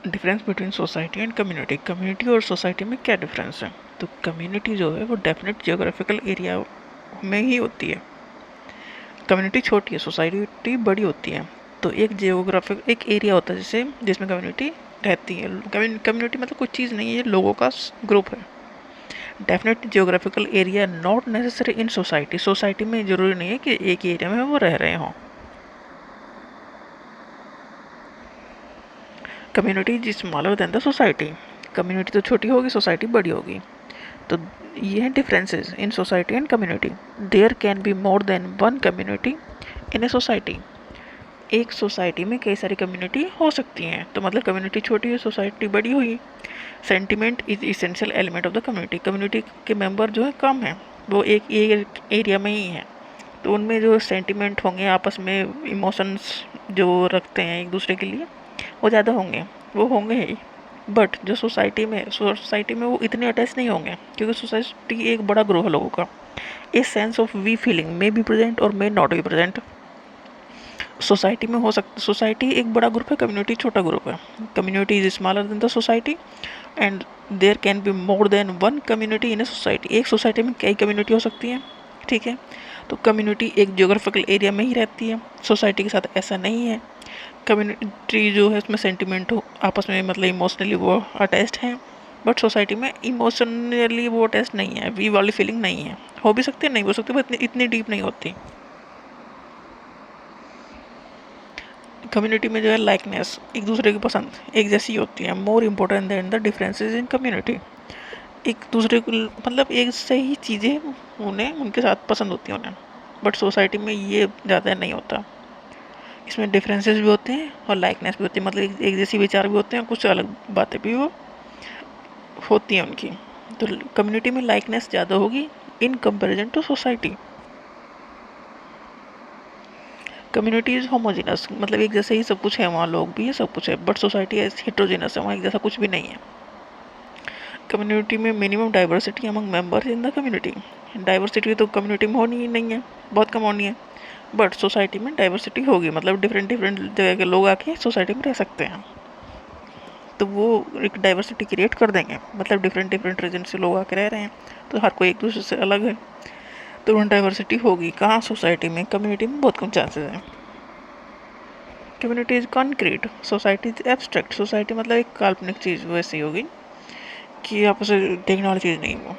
Difference between society and community. Community और society में क्या डिफरेंस है? तो कम्युनिटी जो है वो डेफिनेट जियोग्राफिकल एरिया में ही होती है। कम्युनिटी छोटी है, सोसाइटी बड़ी होती है। तो एक जियोग्राफिक एक एरिया होता है जैसे जिसमें कम्युनिटी रहती है। कम्युनिटी मतलब कुछ चीज़ नहीं है, ये लोगों का ग्रुप है। Definite geographical area not necessary in society. Society में ज़रूरी नहीं है कि एक ही एरिया में वो रह रहे हों। Community is smaller than the society. Community तो छोटी होगी, सोसाइटी बड़ी होगी। तो ये है differences in society and community. There can be more than one community in a society. एक सोसाइटी में कई सारी कम्युनिटी हो सकती हैं। तो मतलब कम्युनिटी छोटी है, सोसाइटी बड़ी हुई। Sentiment is essential element of the community. Community के मेंबर जो है कम है, वो एक एरिया में ही है। तो उनमें जो सेंटिमेंट होंगे, आपस में इमोशंस जो रखते हैं एक दूसरे के लिए, वो ज़्यादा होंगे, वो होंगे ही। बट जो सोसाइटी में वो इतने अटैच नहीं होंगे, क्योंकि सोसाइटी एक बड़ा ग्रुप है लोगों का। A sense of we feeling may be present और may not be present. Society में हो सकता, सोसाइटी एक बड़ा ग्रुप है, कम्युनिटी छोटा ग्रुप है। Community is smaller than the society and there can be more than one community in a society. एक सोसाइटी में कई कम्युनिटी हो सकती हैं, ठीक है। तो कम्युनिटी एक जियोग्राफिकल एरिया में ही रहती है, सोसाइटी के साथ ऐसा नहीं है। कम्युनिटी जो है उसमें सेंटिमेंट हो आपस में, मतलब इमोशनली वो अटैच्ड हैं। बट सोसाइटी में इमोशनली वो अटैच नहीं है, वी वाली फीलिंग नहीं है। हो भी सकती है, नहीं हो सकती, बट इतनी डीप नहीं होती। कम्युनिटी में जो है लाइकनेस, एक दूसरे की पसंद एक जैसी होती है, more important then the differences in community. एक दूसरे को मतलब एक से ही चीज़ें उन्हें उनके साथ पसंद होती हैं उन्हें। बट सोसाइटी में ये ज़्यादा नहीं होता। इसमें डिफरेंसेस भी होते हैं और लाइकनेस भी होती है, मतलब एक जैसी विचार भी होते हैं, कुछ अलग बातें भी वो होती हैं उनकी। तो कम्युनिटी में लाइकनेस ज़्यादा होगी in comparison to society. Community is homogeneous, मतलब एक जैसे ही सब कुछ है, वहाँ लोग भी है, सब कुछ है। बट सोसाइटी हेट्रोजीनस है, वहाँ एक जैसा कुछ भी नहीं है। कम्युनिटी में minimum diversity among members in the community. Diversity तो कम्युनिटी में होनी ही नहीं है, बहुत कम होनी है। बट सोसाइटी में डाइवर्सिटी होगी, मतलब डिफरेंट डिफरेंट जगह के लोग आके सोसाइटी में रह सकते हैं। तो वो एक डाइवर्सिटी क्रिएट कर देंगे, मतलब डिफरेंट डिफरेंट रीजन से लोग आके रह रहे हैं, तो हर कोई एक दूसरे से अलग है। तो वहाँ डाइवर्सिटी होगी कहाँ? सोसाइटी में। कम्युनिटी में बहुत कम चांसेस हैं। Community is concrete, society is abstract. Society मतलब एक काल्पनिक चीज़ वैसी होगी कि आपस देखने वाली चीज़ नहीं वो।